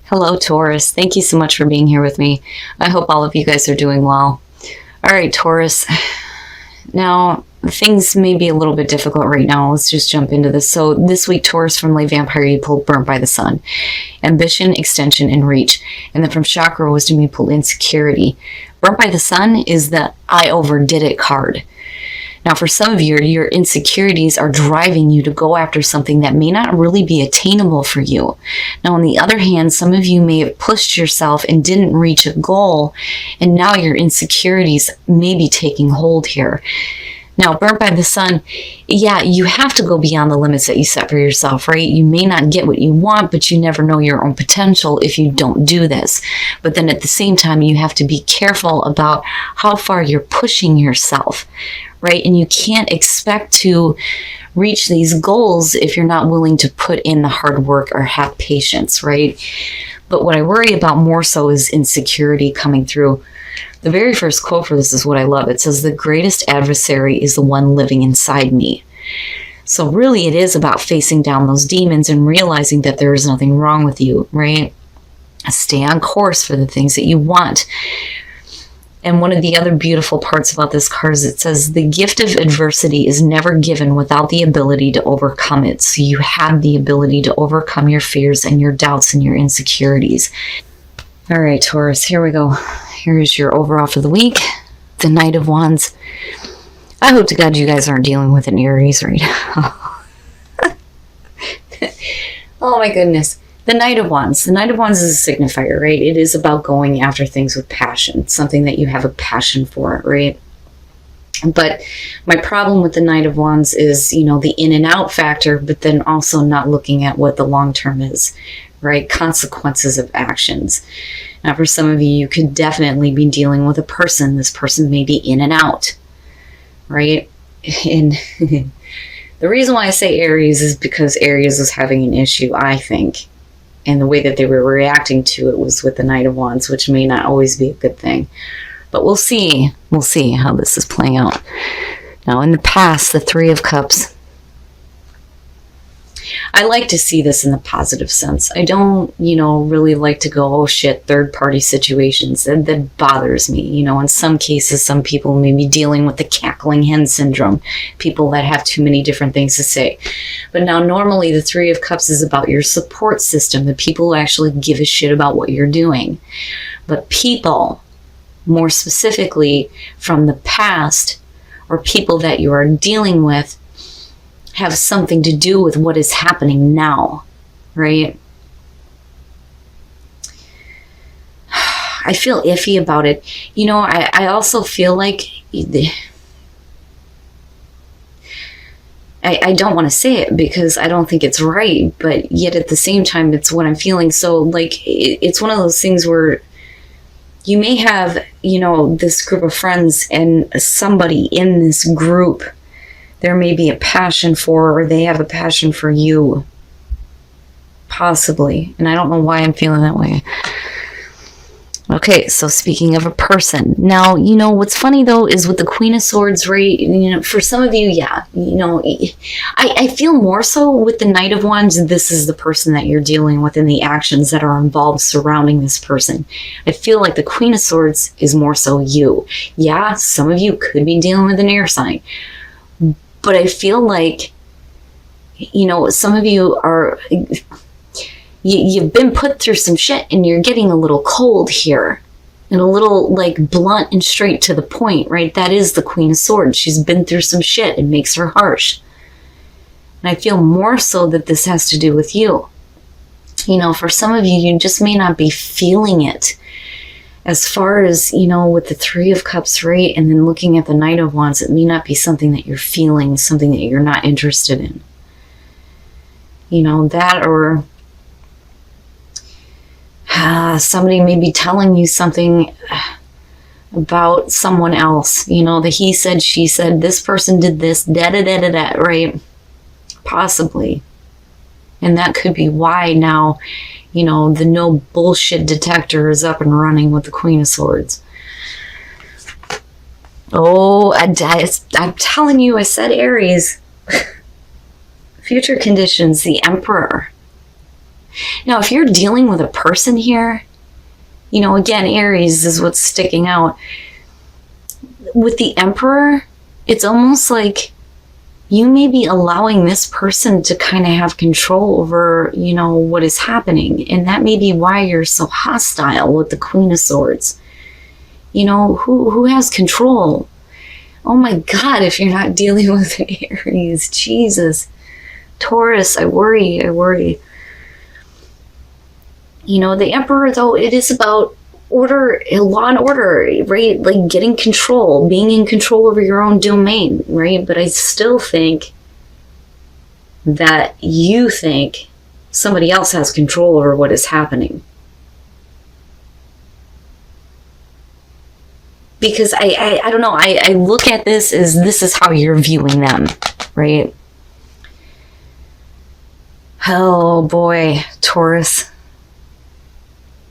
Hello, Taurus. Thank you so much for being here with me. I hope all of you guys are doing well. All right, Taurus. Now, things may be a little bit difficult right now. Let's just jump into this. So this week, Taurus, from Lay Vampire, you pulled Burnt by the Sun. Ambition, extension, and reach. And then from Chakra Wisdom, you pulled Insecurity. Burnt by the Sun is the I overdid it card. Now, for some of you, your insecurities are driving you to go after something that may not really be attainable for you. Now, on the other hand, some of you may have pushed yourself and didn't reach a goal, and now your insecurities may be taking hold here. Now, Burnt by the Sun, yeah, you have to go beyond the limits that you set for yourself, right? You may not get what you want, but you never know your own potential if you don't do this. But then at the same time, you have to be careful about how far you're pushing yourself, right? And you can't expect to reach these goals if you're not willing to put in the hard work or have patience, right? But what I worry about more so is insecurity coming through. The very first quote for this is what I love. It says, "The greatest adversary is the one living inside me." So really it is about facing down those demons and realizing that there is nothing wrong with you, right? Stay on course for the things that you want. And one of the other beautiful parts about this card is it says, "The gift of adversity is never given without the ability to overcome it." So you have the ability to overcome your fears and your doubts and your insecurities. All right, Taurus, here we go. Here's your overall for the week. The Knight of Wands. I hope to God you guys aren't dealing with an Aries right now. Oh my goodness. The Knight of Wands. The Knight of Wands is a signifier, right? It is about going after things with passion, something that you have a passion for, right? But my problem with the Knight of Wands is, the in and out factor, but then also not looking at what the long term is, right? Consequences of actions. Now, for some of you, you could definitely be dealing with a person. This person may be in and out, right? And the reason why I say Aries is because Aries is having an issue, I think. And the way that they were reacting to it was with the Knight of Wands, which may not always be a good thing. But we'll see. We'll see how this is playing out. Now, in the past, the Three of Cups. I like to see this in the positive sense. I don't, really like to go, oh shit, third-party situations. That bothers me. In some cases, some people may be dealing with the cackling hen syndrome. People that have too many different things to say. But now, normally, the Three of Cups is about your support system, the people who actually give a shit about what you're doing. But people, more specifically from the past, or people that you are dealing with, have something to do with what is happening now, right? I feel iffy about it. I also feel like I don't want to say it because I don't think it's right, but yet at the same time, it's what I'm feeling. So it's one of those things where you may have, this group of friends, and somebody in this group there may be a passion for, or they have a passion for you. Possibly. And I don't know why I'm feeling that way. Okay, so speaking of a person. Now, what's funny though is with the Queen of Swords, right? For some of you, yeah. I feel more so with the Knight of Wands, this is the person that you're dealing with and the actions that are involved surrounding this person. I feel like the Queen of Swords is more so you. Yeah, some of you could be dealing with an air sign. But I feel like, some of you are, you've been put through some shit and you're getting a little cold here and a little blunt and straight to the point, right? That is the Queen of Swords. She's been through some shit. It makes her harsh. And I feel more so that this has to do with you. For some of you, you just may not be feeling it. As far as, with the Three of Cups, right, and then looking at the Knight of Wands, it may not be something that you're feeling, something that you're not interested in. That or somebody may be telling you something about someone else. The he said, she said, this person did this, da-da-da-da-da, right? Possibly. And that could be why now, the no bullshit detector is up and running with the Queen of Swords. Oh, I'm telling you, I said Aries. Future conditions, the Emperor. Now, if you're dealing with a person here, you know, again, Aries is what's sticking out. With the Emperor, it's almost like you may be allowing this person to kind of have control over, you know, what is happening. And that may be why you're so hostile with the Queen of Swords. You know, who has control? Oh my God, if you're not dealing with an Aries, Jesus. Taurus, I worry. You know, the Emperor, though, it is about order, law and order, right? Like getting control, being in control over your own domain, right? But I still think that you think somebody else has control over what is happening. Because I don't know, I look at this as this is how you're viewing them, right? Oh boy, Taurus.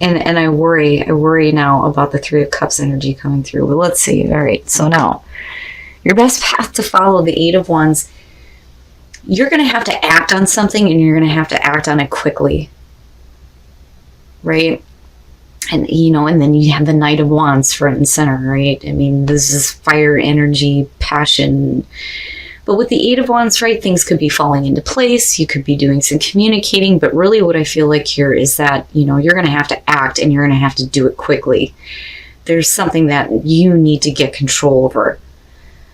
And I worry now about the Three of Cups energy coming through. But let's see. All right, so now, your best path to follow, the Eight of Wands, you're going to have to act on something, and you're going to have to act on it quickly. Right? And, you know, and then you have the Knight of Wands front and center, right? I mean, this is fire, energy, passion. But with the Eight of Wands, right, things could be falling into place. You could be doing some communicating. But really what I feel like here is that, you know, you're going to have to act, and you're going to have to do it quickly. There's something that you need to get control over.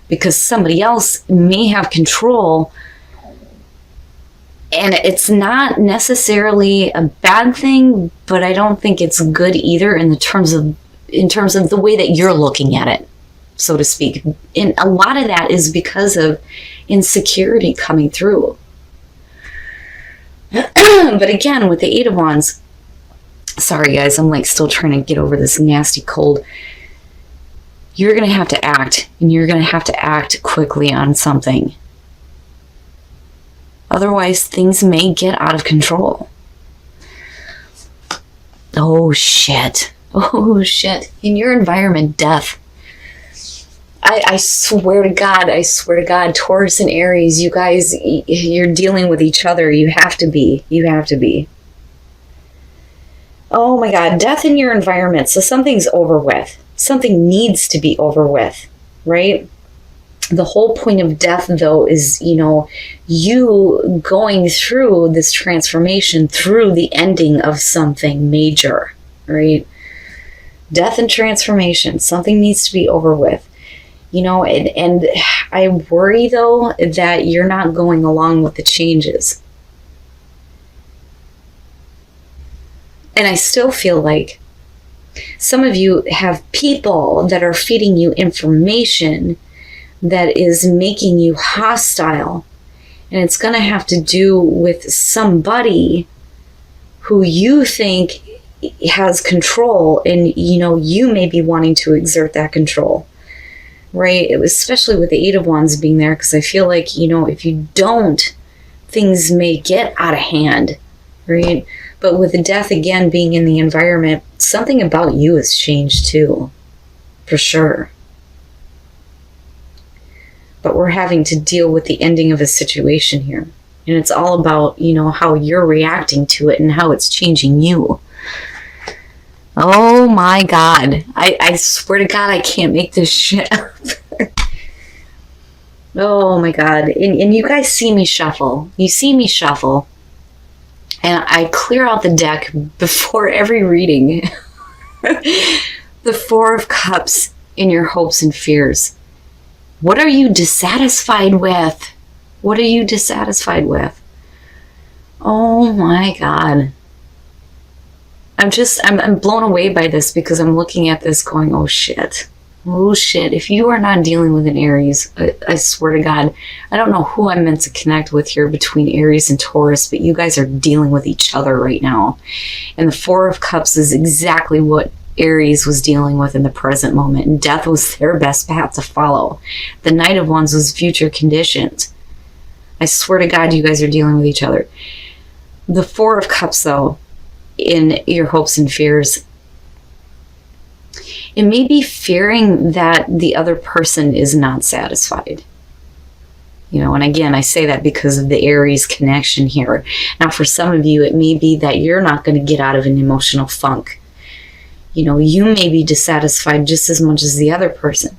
Because somebody else may have control, and it's not necessarily a bad thing, but I don't think it's good either in terms of the way that you're looking at it, so to speak. And a lot of that is because of insecurity coming through. But again, with the Eight of Wands, sorry guys, I'm like still trying to get over this nasty cold. You're going to have to act, and you're going to have to act quickly on something. Otherwise, things may get out of control. Oh shit. Oh shit. In your environment, death. I swear to God, Taurus and Aries, you guys, you're dealing with each other. You have to be. Oh my God, death in your environment. So something's over with. Something needs to be over with, right? The whole point of death, though, is, you know, you going through this transformation through the ending of something major, right? Death and transformation. Something needs to be over with. You know, and I worry, though, that you're not going along with the changes. And I still feel like some of you have people that are feeding you information that is making you hostile. And it's going to have to do with somebody who you think has control, and, you know, you may be wanting to exert that control. Right? It was especially with the Eight of Wands being there, because I feel like, you know, if you don't, things may get out of hand, right? But with the death again being in the environment, something about you has changed too, for sure. But we're having to deal with the ending of a situation here. And it's all about, you know, how you're reacting to it and how it's changing you. Oh my God. I swear to God, I can't make this shit up. Oh my God. And you guys see me shuffle. You see me shuffle. And I clear out the deck before every reading. The Four of Cups in your hopes and fears. What are you dissatisfied with? What are you dissatisfied with? Oh my God. I'm blown away by this, because I'm looking at this going, oh shit. Oh shit. If you are not dealing with an Aries, I swear to God, I don't know who I'm meant to connect with here between Aries and Taurus, but you guys are dealing with each other right now. And the Four of Cups is exactly what Aries was dealing with in the present moment, and death was their best path to follow. The Knight of Wands was future conditioned. I swear to God, you guys are dealing with each other. The Four of Cups, though, in your hopes and fears, it may be fearing that the other person is not satisfied. And again, I say that because of the Aries connection here. Now, for some of you, it may be that you're not going to get out of an emotional funk. You may be dissatisfied just as much as the other person.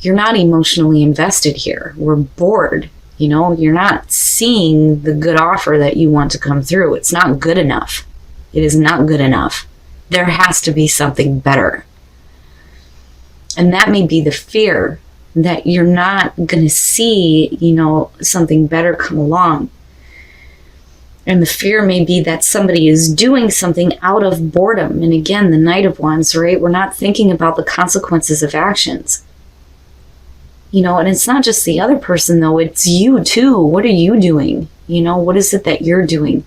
You're not emotionally invested here. We're bored. You're not seeing the good offer that you want to come through. It's not good enough. It is not good enough. There has to be something better. And that may be the fear that you're not going to see, something better come along. And the fear may be that somebody is doing something out of boredom. And again, the Knight of Wands, right? We're not thinking about the consequences of actions. And it's not just the other person, though. It's you, too. What are you doing? What is it that you're doing?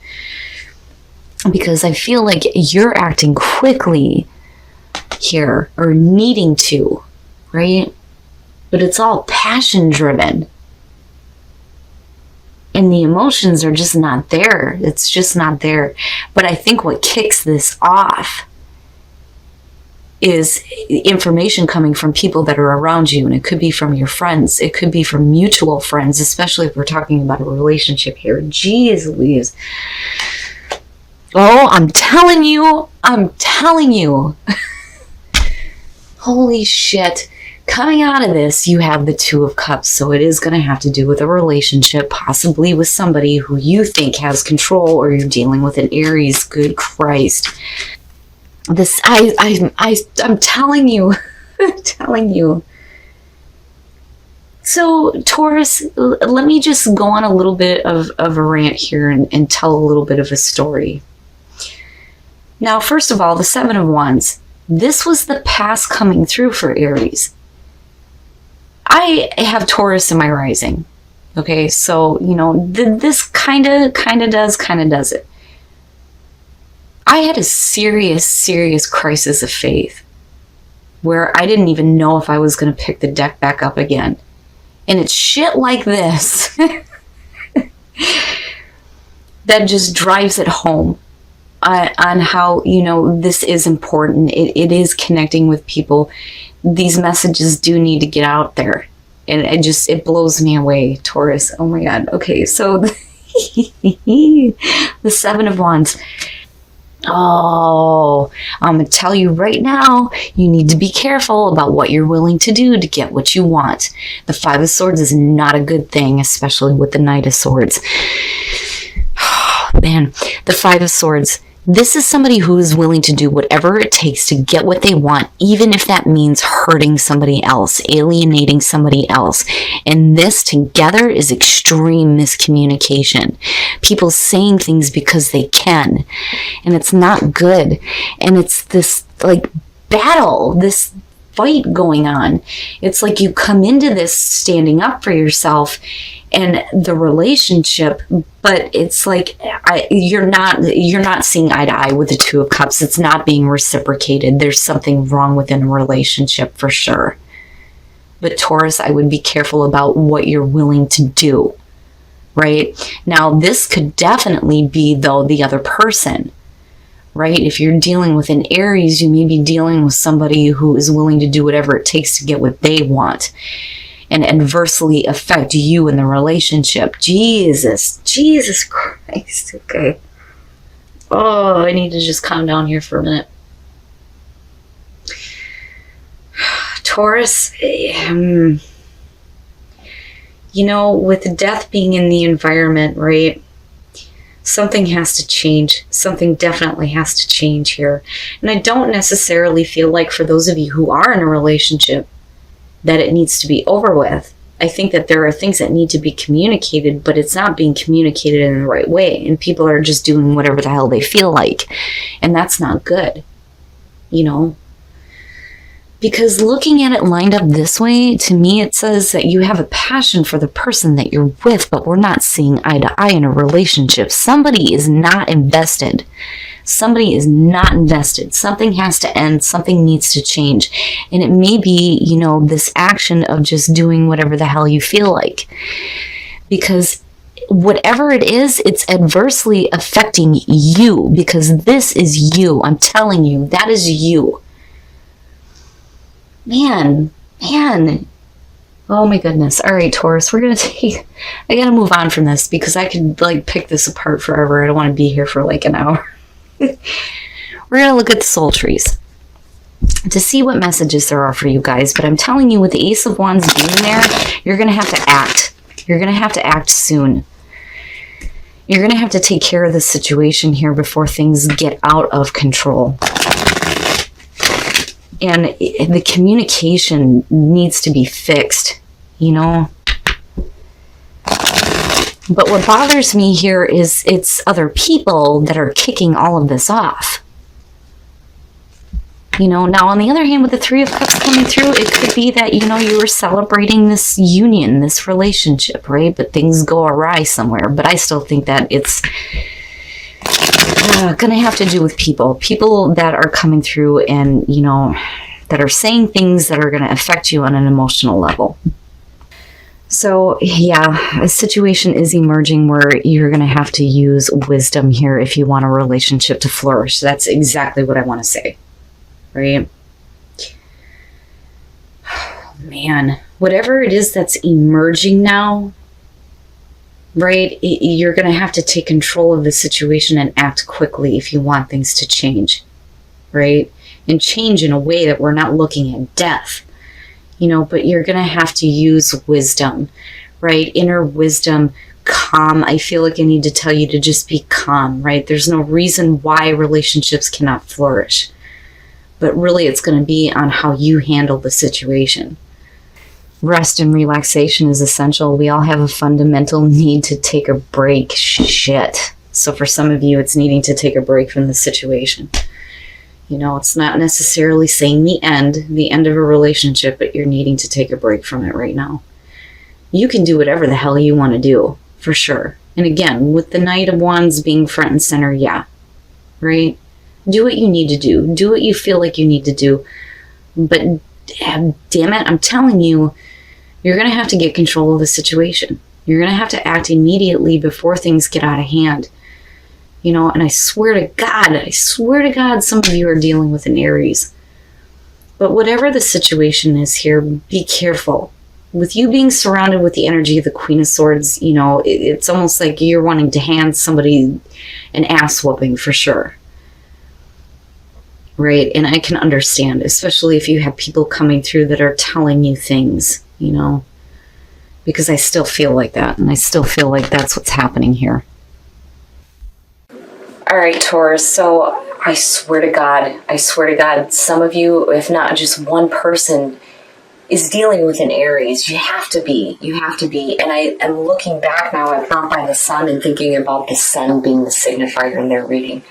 Because I feel like you're acting quickly here, or needing to, right? But it's all passion driven. And the emotions are just not there. It's just not there. But I think what kicks this off is information coming from people that are around you. And it could be from your friends. It could be from mutual friends, especially if we're talking about a relationship here. Jeez Louise. Oh, I'm telling you. Holy shit. Coming out of this, you have the Two of Cups, so it is going to have to do with a relationship, possibly with somebody who you think has control, or you're dealing with an Aries. Good Christ. This, I'm telling you, I'm telling you. So, Taurus, let me just go on a little bit of a rant here and tell a little bit of a story. Now, first of all, the Seven of Wands. This was the past coming through for Aries. I have Taurus in my rising. Okay, so, this kind of does it. I had a serious crisis of faith where I didn't even know if I was going to pick the deck back up again. And it's shit like this that just drives it home on how, this is important. It is connecting with people. These messages do need to get out there. And it blows me away, Taurus. Oh my God. Okay, so the Seven of Wands. Oh, I'm going to tell you right now, you need to be careful about what you're willing to do to get what you want. The Five of Swords is not a good thing, especially with the Knight of Swords. Oh, man, the Five of Swords. This is somebody who is willing to do whatever it takes to get what they want, even if that means hurting somebody else, alienating somebody else. And this together is extreme miscommunication. People saying things because they can, and it's not good. And it's this battle, this fight going on. It's like you come into this standing up for yourself and the relationship, but it's like you're not seeing eye to eye with the Two of Cups. It's not being reciprocated. There's something wrong within a relationship for sure. But Taurus, I would be careful about what you're willing to do, right? Now, this could definitely be, though, the other person, right? If you're dealing with an Aries, you may be dealing with somebody who is willing to do whatever it takes to get what they want and adversely affect you in the relationship. Jesus Christ. Okay. Oh, I need to just calm down here for a minute. Taurus, with death being in the environment, right? Something has to change. Something definitely has to change here. And I don't necessarily feel like, for those of you who are in a relationship, that it needs to be over with. I think that there are things that need to be communicated, but it's not being communicated in the right way. And people are just doing whatever the hell they feel like. And that's not good. Because looking at it lined up this way, to me, it says that you have a passion for the person that you're with, but we're not seeing eye to eye in a relationship. Somebody is not invested. Somebody is not invested. Something has to end. Something needs to change. And it may be, this action of just doing whatever the hell you feel like. Because whatever it is, it's adversely affecting you. Because this is you. I'm telling you, that is you. Man, Oh my goodness. All right, Taurus, I gotta move on from this because I could like pick this apart forever. I don't want to be here for like an hour. We're gonna look at the soul trees to see what messages there are for you guys. But I'm telling you, with the Ace of Wands being there, you're gonna have to act. You're gonna have to act soon. You're gonna have to take care of the situation here before things get out of control. And the communication needs to be fixed, you know? But what bothers me here is it's other people that are kicking all of this off. You know, now on the other hand, with the Three of Cups coming through, it could be that, you know, you were celebrating this union, this relationship, right? But things go awry somewhere. But I still think that it's going to have to do with people that are coming through and, you know, that are saying things that are going to affect you on an emotional level. So yeah, a situation is emerging where you're going to have to use wisdom here if you want a relationship to flourish. That's exactly what I want to say, right? Man, whatever it is that's emerging now, right, you're going to have to take control of the situation and act quickly if you want things to change, right? And change in a way that we're not looking at death, you know, but you're going to have to use wisdom, right? Inner wisdom, calm. I feel like I need to tell you to just be calm, right? There's no reason why relationships cannot flourish, but really it's going to be on how you handle the situation. Rest and relaxation is essential. We all have a fundamental need to take a break. Shit. So for some of you, it's needing to take a break from the situation. You know, it's not necessarily saying the end of a relationship, but you're needing to take a break from it right now. You can do whatever the hell you want to do, for sure. And again, with the Knight of Wands being front and center, yeah, right? Do what you need to do. Do what you feel like you need to do. But damn it, I'm telling you, you're going to have to get control of the situation. You're going to have to act immediately before things get out of hand. You know, and I swear to God, some of you are dealing with an Aries. But whatever the situation is here, be careful. With you being surrounded with the energy of the Queen of Swords, you know, it's almost like you're wanting to hand somebody an ass whooping for sure. Right? And I can understand, especially if you have people coming through that are telling you things, you know, because I still feel like that. And I still feel like that's what's happening here. All right, Taurus. So I swear to God, some of you, if not just one person, is dealing with an Aries. You have to be. And I am looking back now at Birth by the Sun and thinking about the sun being the signifier in their reading.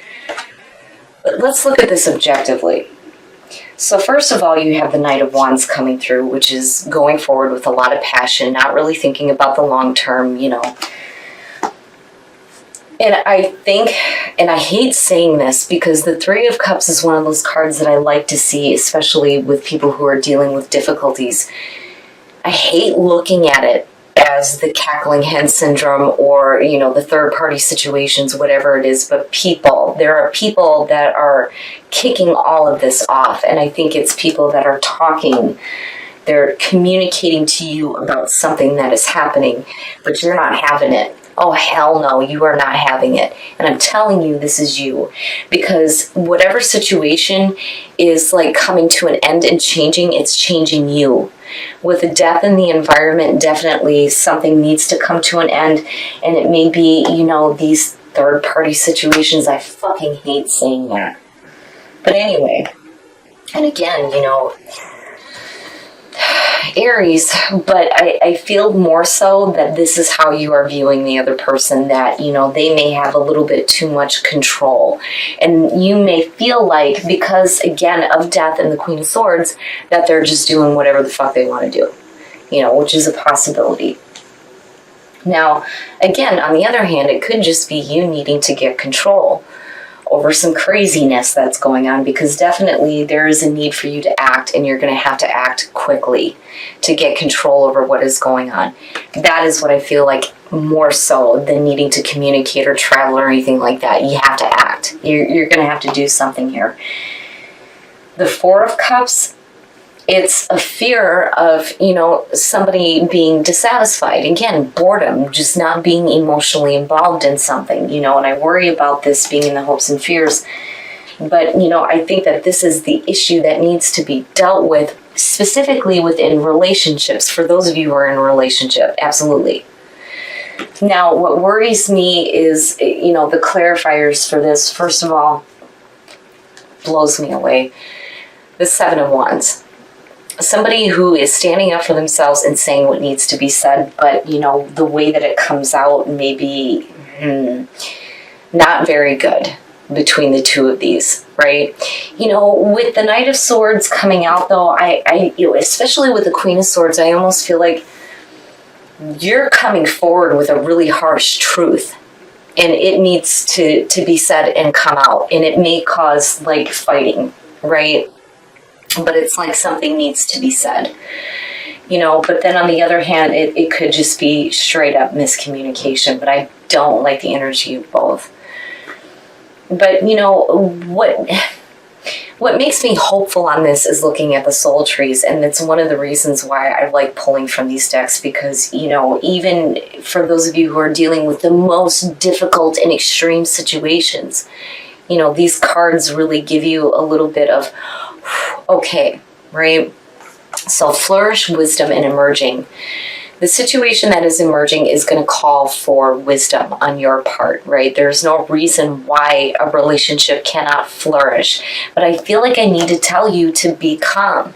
But let's look at this objectively. So first of all, you have the Knight of Wands coming through, which is going forward with a lot of passion, not really thinking about the long term, you know. And I think, and I hate saying this because the Three of Cups is one of those cards that I like to see, especially with people who are dealing with difficulties. I hate looking at it as the cackling hen syndrome or, you know, the third party situations, whatever it is, but there are people that are kicking all of this off. And I think it's people that are talking, they're communicating to you about something that is happening, but you're not having it. Oh, hell no, you are not having it. And I'm telling you, this is you. Because whatever situation is like coming to an end and changing, it's changing you. With the death in the environment, definitely something needs to come to an end. And it may be, you know, these third party situations. I fucking hate saying that. But anyway, and again, you know, Aries, but I feel more so that this is how you are viewing the other person, that, you know, they may have a little bit too much control. And you may feel like, because, again, of death and the Queen of Swords, that they're just doing whatever the fuck they want to do, you know, which is a possibility. Now, again, on the other hand, it could just be you needing to get control over some craziness that's going on, because definitely there is a need for you to act, and you're going to have to act quickly to get control over what is going on. That is what I feel like, more so than needing to communicate or travel or anything like that. You have to act. You're going to have to do something here. The Four of Cups, It's a fear of, somebody being dissatisfied. Again, boredom, just not being emotionally involved in something, and I worry about this being in the hopes and fears. But, I think that this is the issue that needs to be dealt with, specifically within relationships. For those of you who are in a relationship, absolutely. Now, what worries me is, the clarifiers for this, first of all, blows me away. The Seven of Wands. Somebody who is standing up for themselves and saying what needs to be said, but, the way that it comes out may be not very good between the two of these, right? With the Knight of Swords coming out, though, I especially with the Queen of Swords, I almost feel like you're coming forward with a really harsh truth, and it needs to be said and come out, and it may cause fighting, right? But it's something needs to be said, but then on the other hand, it could just be straight up miscommunication, but I don't like the energy of both. But what makes me hopeful on this is looking at the soul trees, and it's one of the reasons why I like pulling from these decks, because, even for those of you who are dealing with the most difficult and extreme situations, these cards really give you a little bit of, okay, right? So flourish, wisdom, and emerging. The situation that is emerging is going to call for wisdom on your part, right? There's no reason why a relationship cannot flourish. But I feel like I need to tell you to be calm.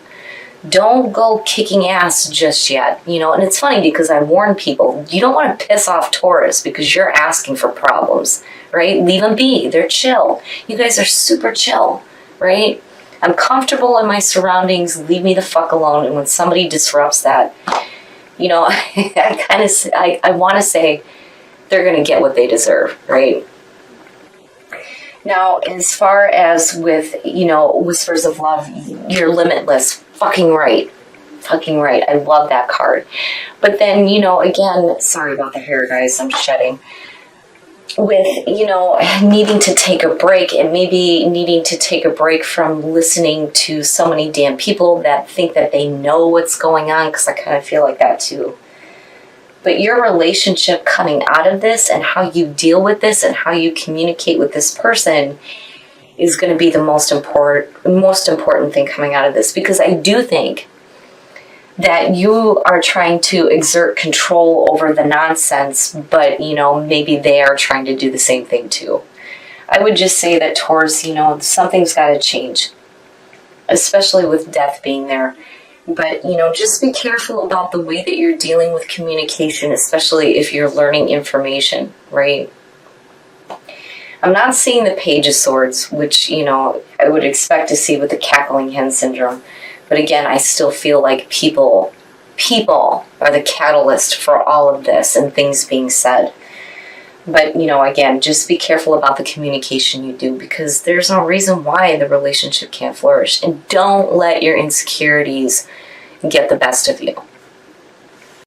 Don't go kicking ass just yet, and it's funny because I warn people, you don't want to piss off Taurus because you're asking for problems, right? Leave them be. They're chill. You guys are super chill, right? I'm comfortable in my surroundings. Leave me the fuck alone. And when somebody disrupts that, I want to say they're going to get what they deserve, right? Now, as far as with, Whispers of Love, you're limitless. Fucking right. Fucking right. I love that card. But then, again, sorry about the hair, guys. I'm shedding. With, needing to take a break, and maybe needing to take a break from listening to so many damn people that think that they know what's going on, because I kind of feel like that too. But your relationship coming out of this, and how you deal with this, and how you communicate with this person is going to be the most important thing coming out of this, because I do think that you are trying to exert control over the nonsense, but, maybe they are trying to do the same thing too. I would just say that Taurus, something's got to change, especially with death being there. But, just be careful about the way that you're dealing with communication, especially if you're learning information, right? I'm not seeing the Page of Swords, which, I would expect to see with the Cackling Hen Syndrome. But again, I still feel like people are the catalyst for all of this and things being said. But, again, just be careful about the communication you do, because there's no reason why the relationship can't flourish. And don't let your insecurities get the best of you.